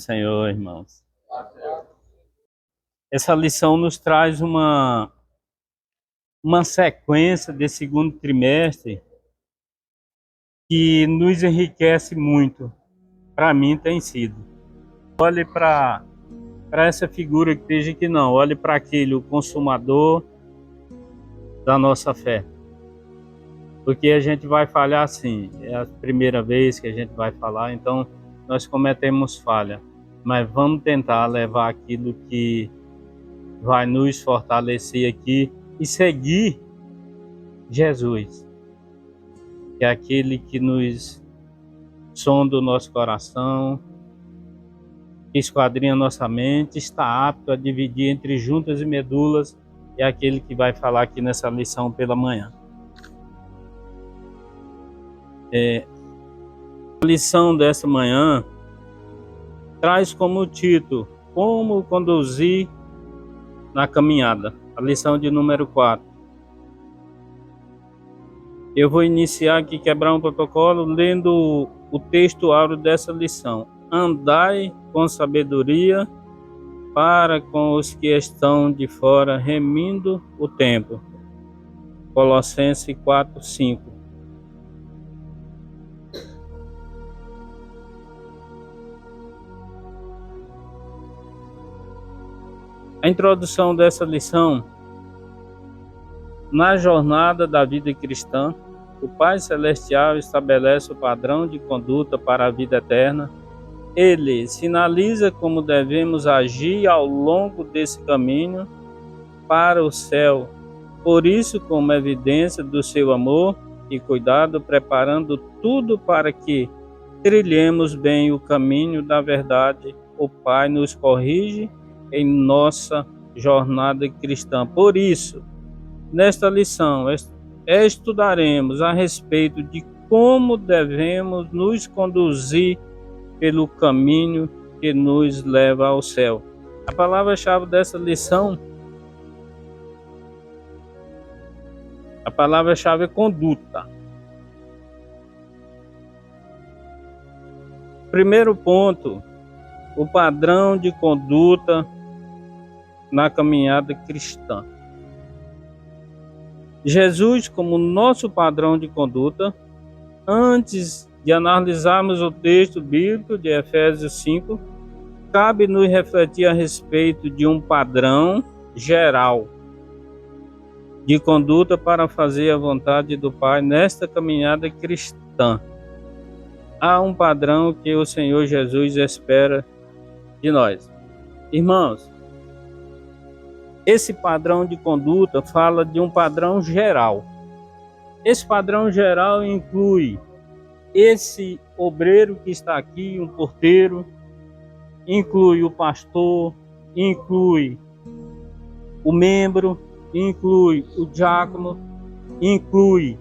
do Senhor, irmãos. Essa lição nos traz uma sequência de segundo trimestre que nos enriquece muito. Para mim tem sido. Olhe para essa figura que esteja aqui não, olhe para aquele, o consumador da nossa fé. Porque a gente vai falhar sim, é a primeira vez que a gente vai falar, então nós cometemos falha. Mas vamos tentar levar aquilo que vai nos fortalecer aqui e seguir Jesus, que é aquele que nos sonda o nosso coração, esquadrinha nossa mente, está apto a dividir entre juntas e medulas, é aquele que vai falar aqui nessa lição pela manhã. A lição dessa manhã traz como título Como conduzir na caminhada, a lição de número 4. Eu vou iniciar aqui, quebrar um protocolo, lendo o texto áureo dessa lição. Andai com sabedoria para com os que estão de fora, remindo o tempo. Colossenses 4:5. A introdução dessa lição: na jornada da vida cristã, o Pai Celestial estabelece o padrão de conduta para a vida eterna. Ele sinaliza como devemos agir ao longo desse caminho para o céu. Por isso, como evidência do seu amor e cuidado, preparando tudo para que trilhemos bem o caminho da verdade, o Pai nos corrige em nossa jornada cristã. Por isso, nesta lição, estudaremos a respeito de como devemos nos conduzir pelo caminho que nos leva ao céu. A palavra-chave dessa lição, a palavra-chave é conduta. Primeiro ponto, o padrão de conduta na caminhada cristã. Jesus como nosso padrão de conduta. Antes de analisarmos o texto bíblico de Efésios 5, cabe nos refletir a respeito de um padrão geral de conduta para fazer a vontade do Pai nesta caminhada cristã. Há um padrão que o Senhor Jesus espera de nós. Irmãos, esse padrão de conduta fala de um padrão geral. Esse padrão geral inclui esse obreiro que está aqui, um porteiro, inclui o pastor, inclui o membro, inclui o diácono, inclui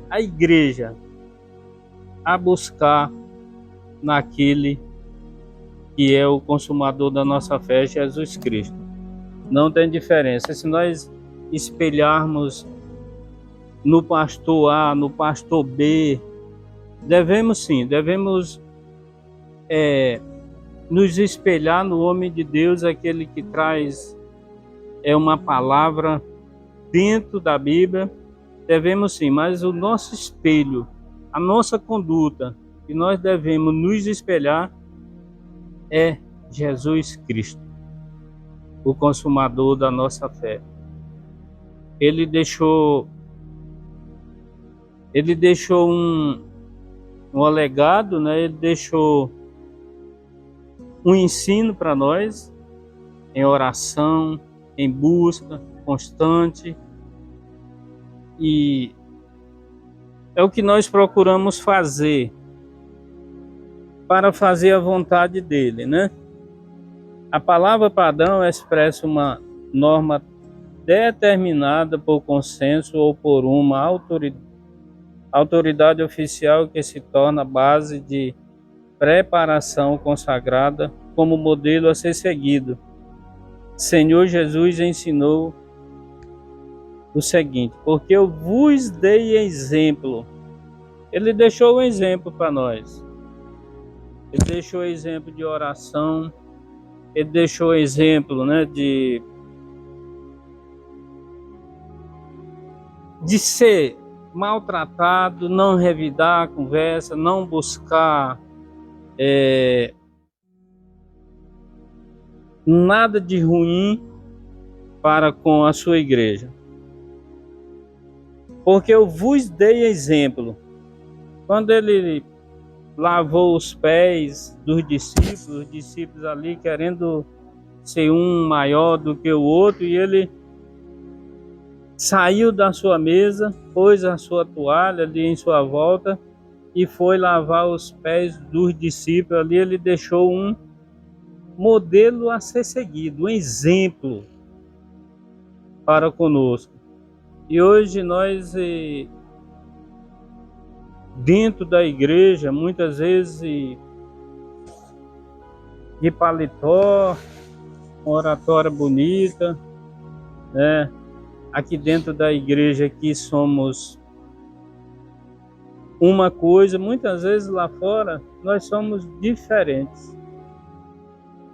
a igreja a buscar naquele que é o consumador da nossa fé, Jesus Cristo. Não tem diferença. Se nós espelharmos no pastor A, no pastor B, devemos nos espelhar no homem de Deus, aquele que traz uma palavra dentro da Bíblia. Devemos sim, mas o nosso espelho, a nossa conduta, que nós devemos nos espelhar é Jesus Cristo, o consumador da nossa fé. Ele deixou um legado, né? Ele deixou um ensino para nós em oração, em busca constante, e é o que nós procuramos fazer para fazer a vontade dele, né? A palavra padrão expressa uma norma determinada por consenso ou por uma autoridade oficial que se torna base de preparação consagrada como modelo a ser seguido. Senhor Jesus ensinou o seguinte: porque eu vos dei exemplo. Ele deixou um exemplo para nós. Ele deixou exemplo de oração, ele deixou exemplo, né, de ser maltratado, não revidar a conversa, não buscar nada de ruim para com a sua igreja. Porque eu vos dei exemplo. Quando ele lavou os pés dos discípulos, os discípulos ali querendo ser um maior do que o outro, e ele saiu da sua mesa, pôs a sua toalha ali em sua volta e foi lavar os pés dos discípulos. Ali ele deixou um modelo a ser seguido, um exemplo para conosco. E hoje nós, dentro da igreja, muitas vezes de paletó, oratória bonita, né? Aqui dentro da igreja aqui somos uma coisa, muitas vezes lá fora nós somos diferentes,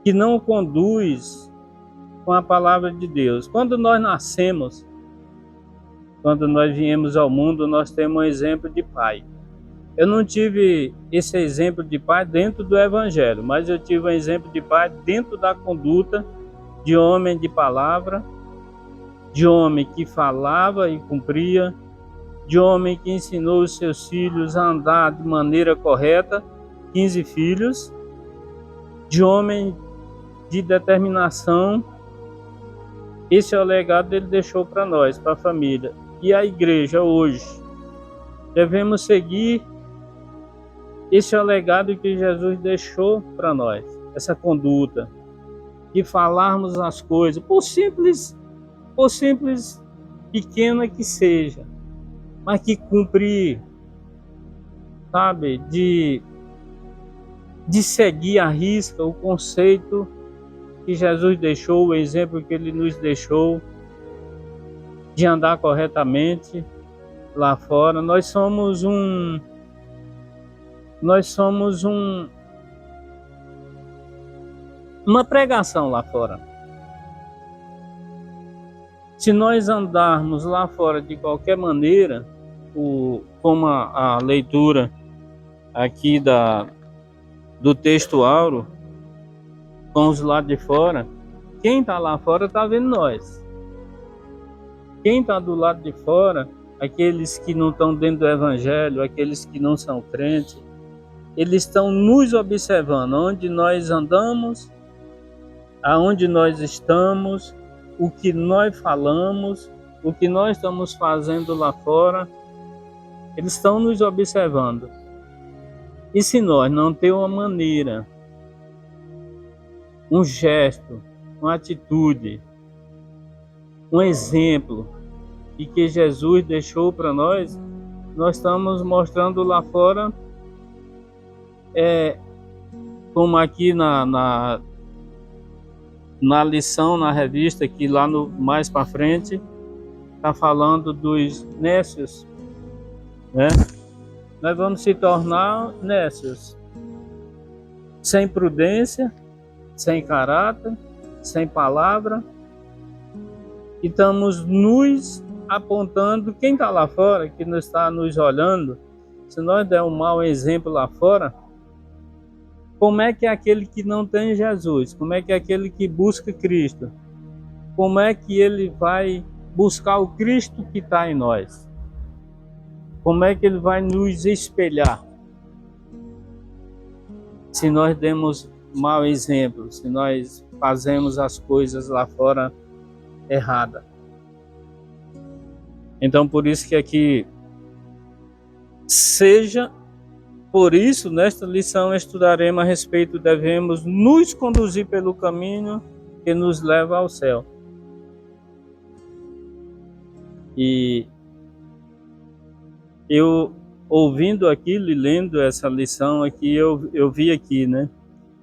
que não conduz com a palavra de Deus. Quando nós nascemos, quando nós viemos ao mundo, nós temos um exemplo de pai. Eu não tive esse exemplo de pai dentro do evangelho, mas eu tive um exemplo de pai dentro da conduta de homem de palavra, de homem que falava e cumpria, de homem que ensinou os seus filhos a andar de maneira correta, 15 filhos, de homem de determinação. Esse é o legado que ele deixou para nós, para a família. E a igreja hoje, devemos seguir. Esse é o legado que Jesus deixou para nós, essa conduta de falarmos as coisas, por simples pequena que seja, mas que cumprir, sabe, de seguir à risca o conceito que Jesus deixou, o exemplo que ele nos deixou, de andar corretamente lá fora. Nós somos uma pregação lá fora. Se nós andarmos lá fora de qualquer maneira, como a leitura aqui do texto áureo, com os lados de fora, quem está lá fora está vendo nós. Quem está do lado de fora, aqueles que não estão dentro do evangelho, aqueles que não são crentes, eles estão nos observando, onde nós andamos, aonde nós estamos, o que nós falamos, o que nós estamos fazendo lá fora. Eles estão nos observando. E se nós não temos uma maneira, um gesto, uma atitude, um exemplo e que Jesus deixou para nós, nós estamos mostrando lá fora, como aqui na lição, na revista, que lá mais para frente está falando dos nécios, né? Nós vamos se tornar nécios, sem prudência, sem caráter, sem palavra, e estamos nos apontando. Quem está lá fora, que não está nos olhando, se nós der um mau exemplo lá fora, como é que é aquele que não tem Jesus? Como é que é aquele que busca Cristo? Como é que ele vai buscar o Cristo que está em nós? Como é que ele vai nos espelhar? Se nós demos mau exemplo, se nós fazemos as coisas lá fora errada. Então, por isso que aqui por isso, nesta lição estudaremos a respeito, devemos nos conduzir pelo caminho que nos leva ao céu. E eu, ouvindo aquilo e lendo essa lição aqui, eu vi aqui, né?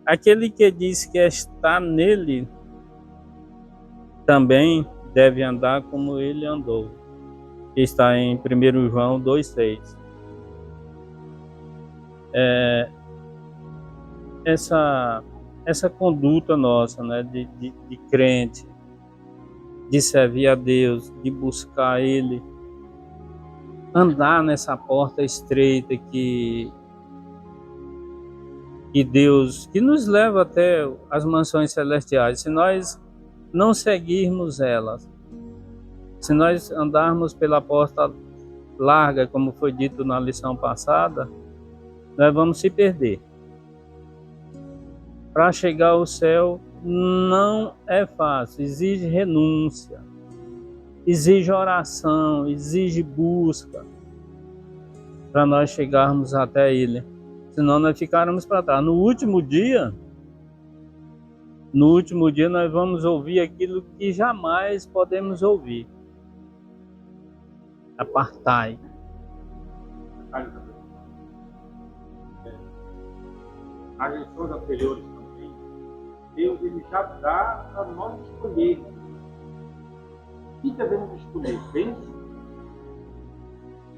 Aquele que diz que está nele, também deve andar como ele andou. Que está em 1 João 2,6. essa conduta nossa, né, de crente, de servir a Deus, de buscar Ele, andar nessa porta estreita que Deus, que nos leva até as mansões celestiais. Se nós não seguirmos elas, se nós andarmos pela porta larga, como foi dito na lição passada, nós vamos se perder. Para chegar ao céu não é fácil, exige renúncia, exige oração, exige busca para nós chegarmos até Ele. Senão nós ficaremos para trás. No último dia nós vamos ouvir aquilo que jamais podemos ouvir. Apartai. As lições anteriores também, Deus ele já dá para nós escolher. O que devemos escolher? Bênção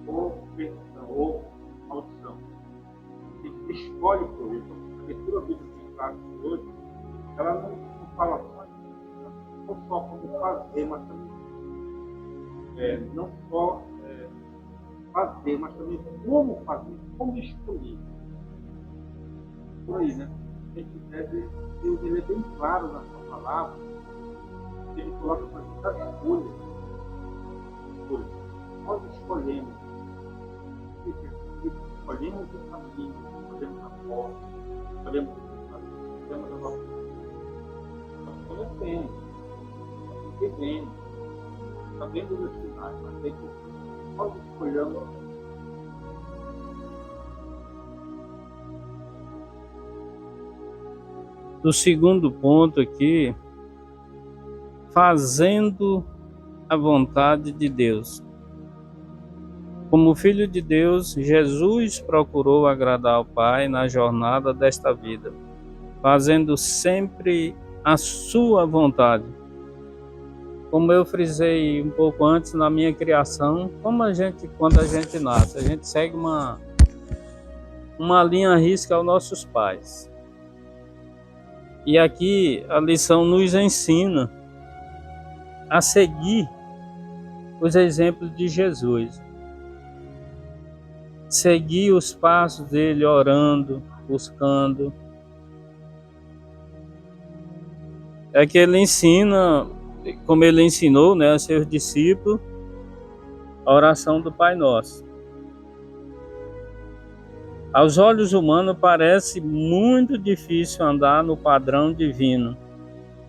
ou perdição ou maldição? A gente escolhe por isso. A leitura bíblica de hoje, ela não fala só como fazer, mas também não só fazer, mas também como fazer, como escolher. Por aí, né? A gente deve, Deus ele é bem claro na sua palavra, ele coloca para a gente as escolhas. Nós escolhemos o caminho, escolhemos a porta, escolhemos a nossa vida. Nós conhecemos, nós entendemos, sabemos os sinais, mas é que nós escolhemos. O segundo ponto aqui, fazendo a vontade de Deus. Como filho de Deus, Jesus procurou agradar ao Pai na jornada desta vida, fazendo sempre a sua vontade. Como eu frisei um pouco antes na minha criação, quando a gente nasce, a gente segue uma linha risca aos nossos pais. E aqui a lição nos ensina a seguir os exemplos de Jesus. Seguir os passos dele, orando, buscando. É que ele ensina, como ele ensinou, né, a seus discípulos, a oração do Pai Nosso. Aos olhos humanos parece muito difícil andar no padrão divino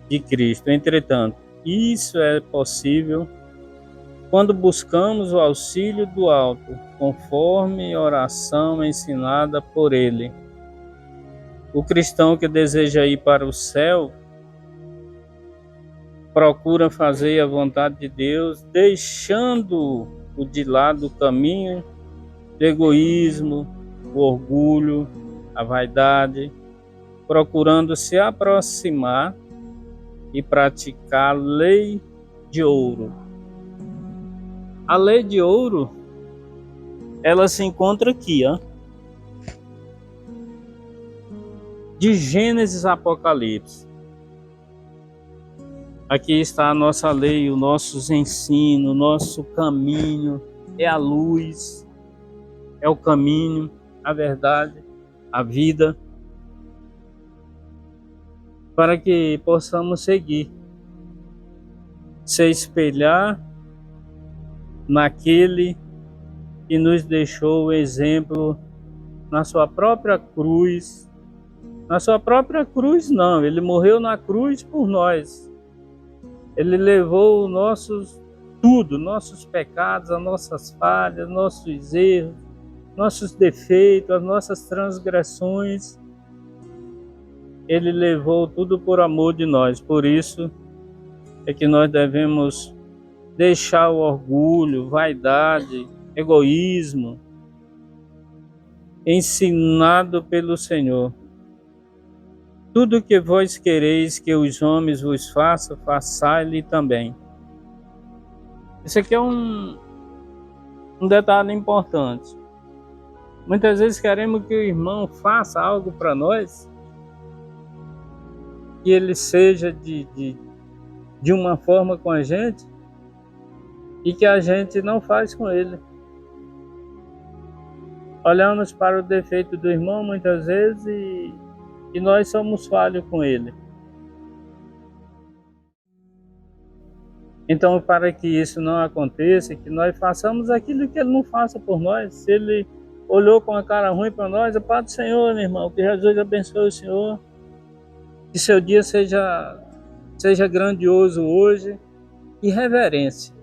de Cristo. Entretanto, isso é possível quando buscamos o auxílio do alto, conforme a oração ensinada por Ele. O cristão que deseja ir para o céu procura fazer a vontade de Deus, deixando de lado o caminho do egoísmo, o orgulho, a vaidade, procurando se aproximar e praticar a lei de ouro. A lei de ouro, ela se encontra aqui, ó, de Gênesis a Apocalipse. Aqui está a nossa lei, os nossos ensinos, o nosso caminho, é a luz, é o caminho, a verdade, a vida, para que possamos seguir, se espelhar naquele que nos deixou o exemplo na sua própria cruz. Na sua própria cruz não, ele morreu na cruz por nós. Ele levou nossos pecados, as nossas falhas, nossos erros, nossos defeitos, as nossas transgressões. Ele levou tudo por amor de nós. Por isso é que nós devemos deixar o orgulho, vaidade, egoísmo, ensinado pelo Senhor. Tudo que vós quereis que os homens vos façam, façai-lhe também. Isso aqui é um detalhe importante. Muitas vezes queremos que o irmão faça algo para nós que ele seja de uma forma com a gente e que a gente não faz com ele. Olhamos para o defeito do irmão muitas vezes e nós somos falhos com ele. Então, para que isso não aconteça, que nós façamos aquilo que ele não faça por nós. Se ele olhou com a cara ruim para nós, é Pai do Senhor, meu irmão, que Jesus abençoe o Senhor, que seu dia seja grandioso hoje, e reverência.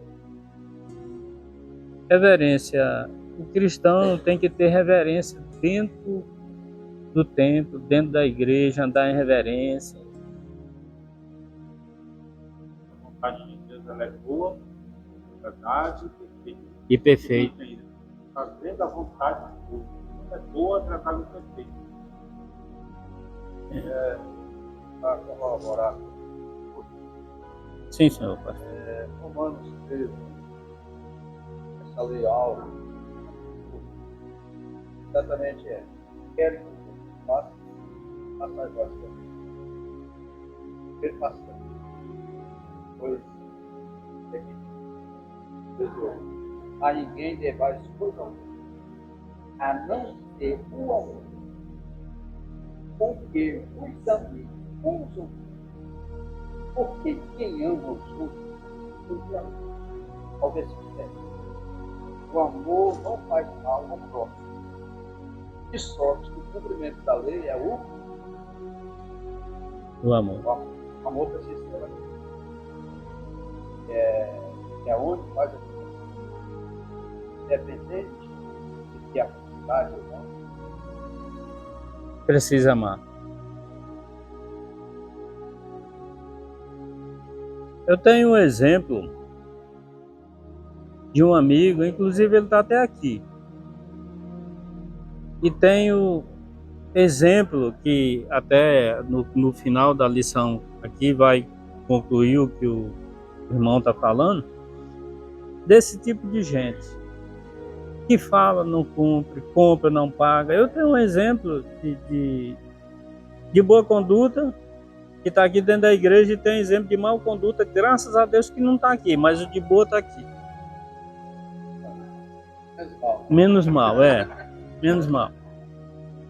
Reverência. O cristão tem que ter reverência dentro do templo, dentro da igreja, andar em reverência. A vontade de Deus ela é boa, verdade E perfeita. Fazendo a vontade de Deus. É boa, agradável e perfeita. Para corroborar. Sim, senhor pastor. Romanos 13, essa lei aula, exatamente quero que você faça as vossas perfeição. Pois, a ninguém devais coisa a não ser o amor, porque os amigos uns outros, porque quem ama os outros, porque ama. Ao versículo 7. O amor não faz mal ao próximo. De sorte que o cumprimento da lei é O amor. O amor precisa ser é onde faz a diferença. Independente de que a vontade ou não. Precisa amar. Eu tenho um exemplo de um amigo, inclusive ele está até aqui. E tenho exemplo que até no final da lição aqui vai concluir o que o irmão está falando, desse tipo de gente que fala, não cumpre, compra, não paga. Eu tenho um exemplo de boa conduta que está aqui dentro da igreja e tem exemplo de mal conduta, graças a Deus que não está aqui, mas o de boa está aqui. Menos mal, menos mal.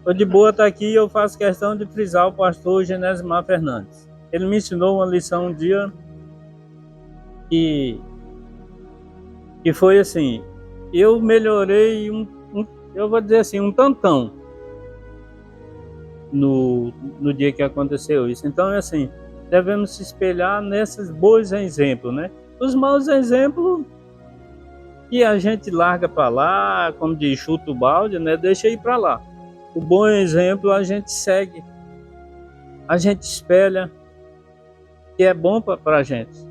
O de boa está aqui e eu faço questão de frisar o pastor Genesimar Fernandes. Ele me ensinou uma lição um dia que foi assim, eu melhorei eu vou dizer assim, um tantão no dia que aconteceu isso. Então é assim, devemos se espelhar nesses bons exemplos, né? Os maus exemplos que a gente larga para lá, como diz, chuta o balde, né? Deixa ir para lá. O bom exemplo a gente segue, a gente espelha, que é bom para a gente.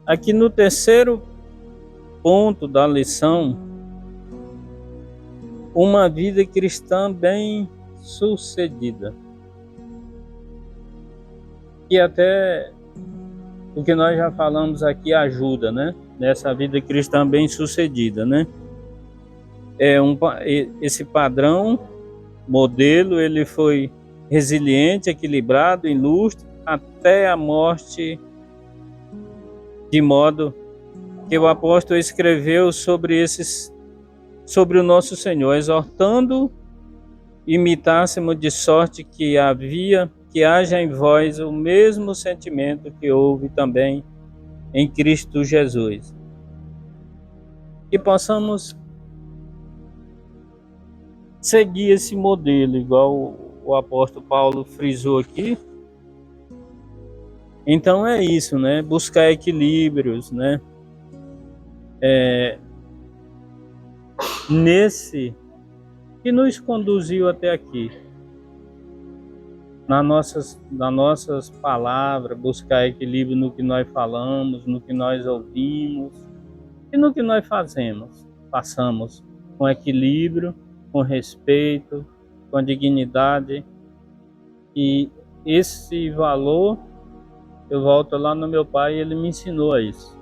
Aqui no terceiro ponto da lição, uma vida cristã bem sucedida. E até o que nós já falamos aqui ajuda, né? Nessa vida cristã bem sucedida, né? Esse padrão, modelo, ele foi resiliente, equilibrado, ilustre, até a morte, de modo que o apóstolo escreveu sobre o nosso Senhor, exortando imitássemos de sorte que haja em vós o mesmo sentimento que houve também em Cristo Jesus. Que possamos seguir esse modelo, igual o apóstolo Paulo frisou aqui. Então é isso, né? Buscar equilíbrios, né? Nesse que nos conduziu até aqui. Nas nossas palavras, buscar equilíbrio no que nós falamos, no que nós ouvimos e no que nós passamos com equilíbrio, com respeito, com dignidade. E esse valor, eu volto lá no meu pai, ele me ensinou a isso.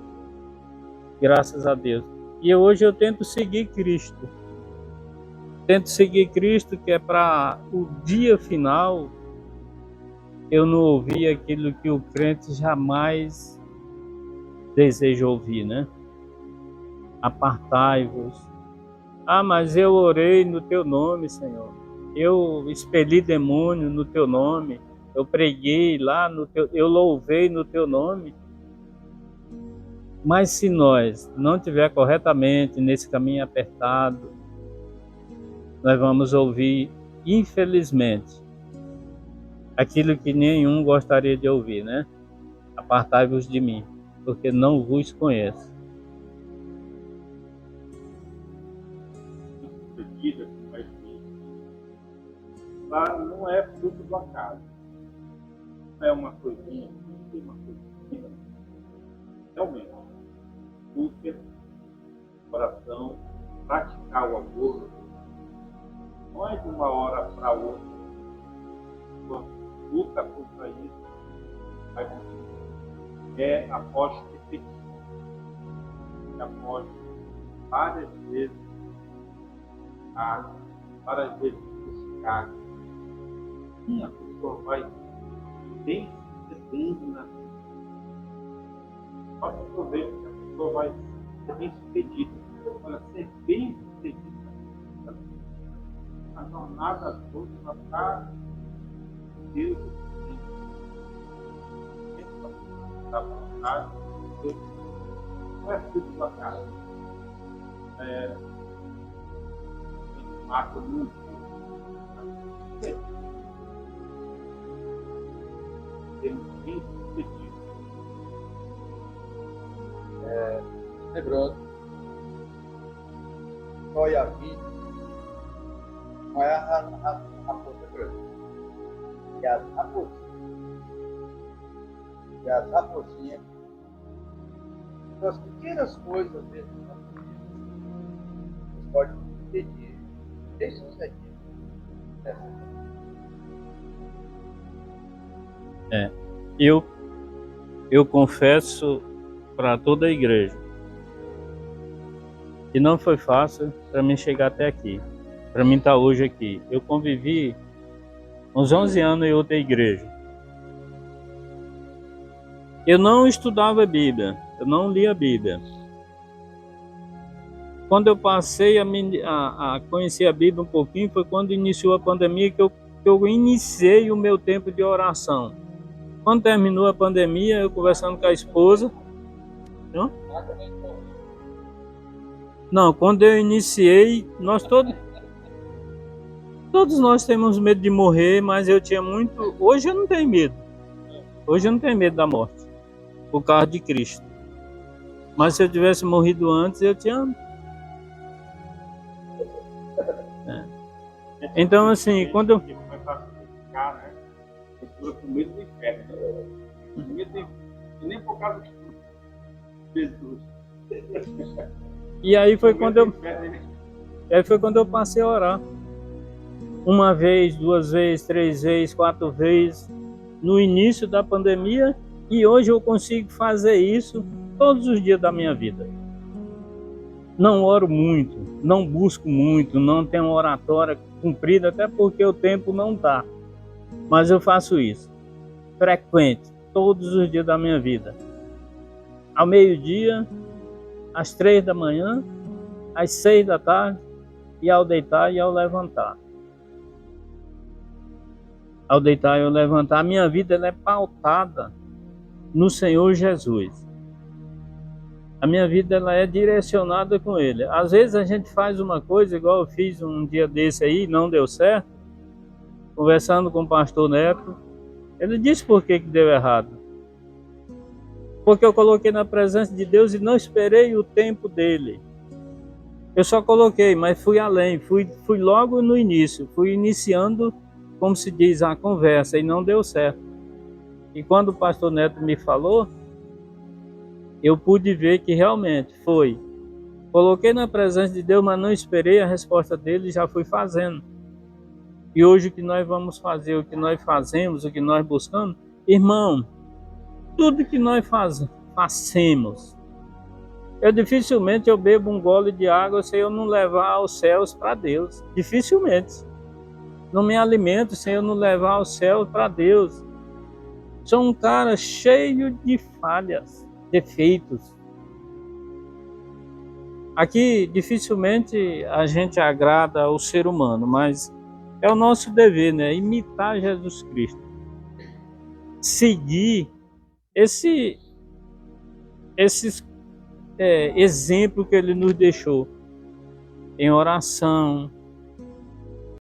Graças a Deus. E hoje eu tento seguir Cristo. tento seguir Cristo, que é para o dia final eu não ouvir aquilo que o crente jamais deseja ouvir, né? Apartai-vos. Ah, mas eu orei no teu nome, Senhor. Eu expeli demônio no teu nome. Eu preguei lá no teu, eu louvei no teu nome. Mas se nós não tiver corretamente nesse caminho apertado, nós vamos ouvir, infelizmente, aquilo que nenhum gostaria de ouvir, né? Apartai-vos de mim, porque não vos conheço. Medida que vai vir, lá não é fruto do acaso. Não é uma coisinha aqui, uma coisinha. Realmente, busca, coração, praticar o amor, não é de uma hora para outra. Uma luta contra isso vai conseguir. É após repetição, após várias vezes, várias vezes buscar, e a pessoa vai bem sucedendo na vida. Só que eu vejo que a pessoa vai ser bem sucedida. Ela ser bem sucedida na vida. A jornada toda vai estar Deus da vontade, não é tudo do acaso. Marca muito. Temos bem sucedido. Lembrando, qual é a vida, qual é a raposa grande? E as raposinhas. E as raposinhas, são as pequenas coisas dentro da vida. Você pode pedir, bem sucedido. Eu confesso para toda a igreja que não foi fácil para mim chegar até aqui, para mim estar hoje aqui. Eu convivi uns 11 anos em outra igreja. Eu não estudava a Bíblia, eu não lia a Bíblia. Quando eu passei a conhecer a Bíblia um pouquinho, foi quando iniciou a pandemia que eu iniciei o meu tempo de oração. Quando terminou a pandemia, eu conversando com a esposa. Não, quando eu iniciei, todos nós temos medo de morrer, mas eu tinha muito. Hoje eu não tenho medo. Hoje eu não tenho medo da morte, por causa de Cristo. Mas se eu tivesse morrido antes, eu tinha. Então, assim, quando eu. Começar a ficar, né? Pessoa com medo do inferno. Nem por causa de Jesus. E aí foi quando eu passei a orar. Uma vez, 2 vezes, 3 vezes, 4 vezes no início da pandemia, e hoje eu consigo fazer isso todos os dias da minha vida. Não oro muito, não busco muito, não tenho uma oratória cumprida, até porque o tempo não dá. Mas eu faço isso, frequente, todos os dias da minha vida. Ao meio-dia, às 3 da manhã, às 6 da tarde, e ao deitar e ao levantar. Ao deitar e ao levantar, a minha vida ela é pautada no Senhor Jesus. A minha vida ela é direcionada com Ele. Às vezes a gente faz uma coisa, igual eu fiz um dia desse aí, não deu certo. Conversando com o pastor Neto, ele disse por que deu errado. Porque eu coloquei na presença de Deus e não esperei o tempo dele. Eu só coloquei, mas fui além, fui logo no início, fui iniciando, como se diz, a conversa, e não deu certo. E quando o pastor Neto me falou, eu pude ver que realmente foi. Coloquei na presença de Deus, mas não esperei a resposta dele e já fui fazendo. E hoje o que nós vamos fazer, o que nós fazemos, o que nós buscamos, irmão, tudo que nós fazemos, Dificilmente eu bebo um gole de água se eu não levar os céus para Deus. Dificilmente. Não me alimento sem eu não levar os céus para Deus. Sou um cara cheio de falhas, defeitos. Aqui dificilmente a gente agrada ao ser humano, mas é o nosso dever, né? Imitar Jesus Cristo. Seguir esses exemplos que ele nos deixou em oração,